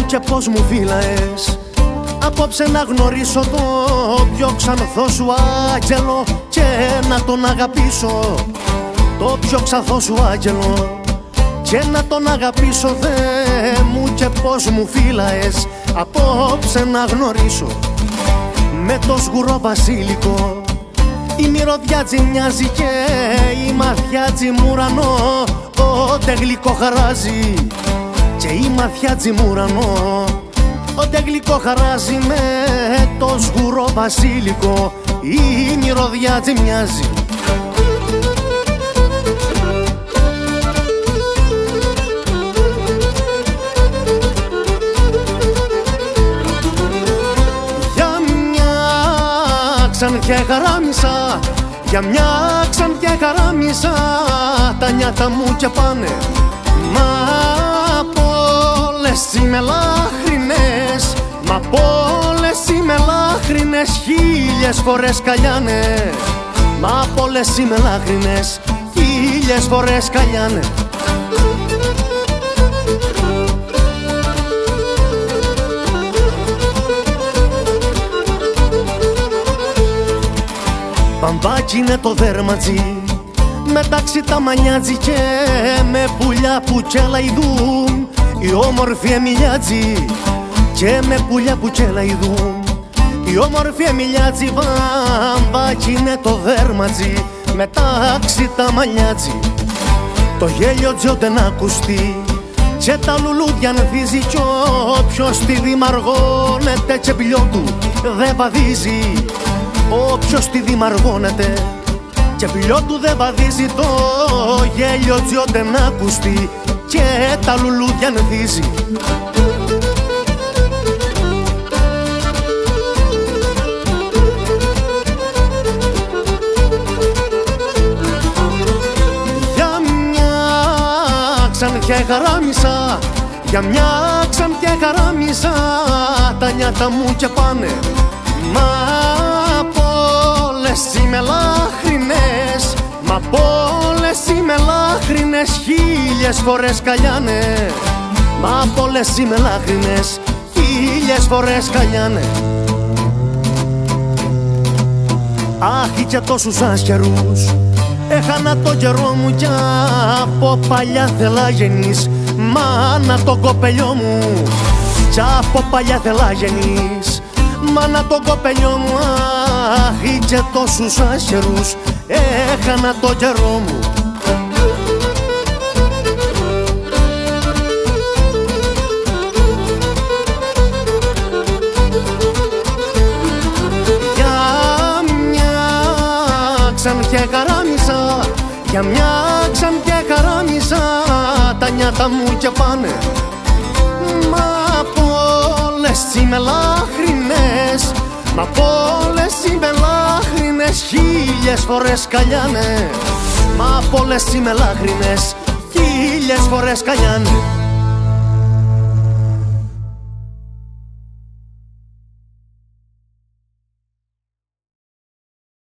και πως μου φύλαες. Απόψε να γνωρίσω το πιο ξανθό σου άγγελο και να τον αγαπήσω. Το πιο ξανθό σου άγγελο και να τον αγαπήσω, δε μου, και πως μου φύλαες. Απόψε να γνωρίσω με το σγουρό βασίλικο. Η μυρωδιάτζη μοιάζει και η μαθιάτζη μου ουρανό. Ότε γλυκό χαράζει και η μαθιάτζη μου ουρανό. Ότε γλυκό χαράζει με το σγουρό βασίλικο. Η μυρωδιάτζη μοιάζει. Ξανθιά χαράμισα, για μια ξανθιά χαράμισα, τα νιάτα μου και πάνε. Μα πολλές οι μελάχρινες, μα πολλές οι μελάχρινες, χίλιες φορές καλιάνε. Μα πολλές οι μελάχρινες, χίλιες φορές καλιάνε. Μπαμπάκι είναι το δέρματζι, μεταξύ τα μανιάτζι και με πουλιά που κελαϊδούν. Η όμορφη Εμιλιάτζι και με πουλιά που κελαϊδούν. Η όμορφη Εμιλιάτζι, μπαμπάκι είναι το δέρματζι, μεταξύ τα μανιάτζι. Το γέλιο τζιόνται να ακουστεί και τα λουλούδια ανθίζει, κι όποιος τη δημαργώνεται και πηλιό του δεν βαδίζει. Όποιος τη δημαργώνεται και πηλιό του δεν βαδίζει, το γέλιο τζιόνται να ακουστεί και τα λουλούδια ανθίζει. Για μια ξανθιά χαράμισα, για μια ξανθιά χαράμισα, τα νιάτα μου και πάνε. Μα πολλές οι μελάχρινες, μα πολλές οι μελάχρινες, χίλιες φορές καλιάνε. Μα πολλές οι μελάχρινες, χίλιες φορές καλιάνε. Άχι και τόσους άσχερους έχανα το καιρό μου κι από παλιά θέλα γεννείς. Μάνα το κοπελιό μου κι από παλιά θέλα γεννείς. Μάνα το κοπελιό μου, άχι και τόσους άσχερους έχανα το καιρό μου. Για μια ξανθιά χαράμισα, για μια ξανθιά χαράμισα, τα νιάτα μου και πάνε. Μα πολλές οι μελάχρινες, μα πολλές οι μελάχρινες, χίλιες φορές καλιάνε. Μα πολλές οι μελάχρινες, χίλιες φορές καλιάνε.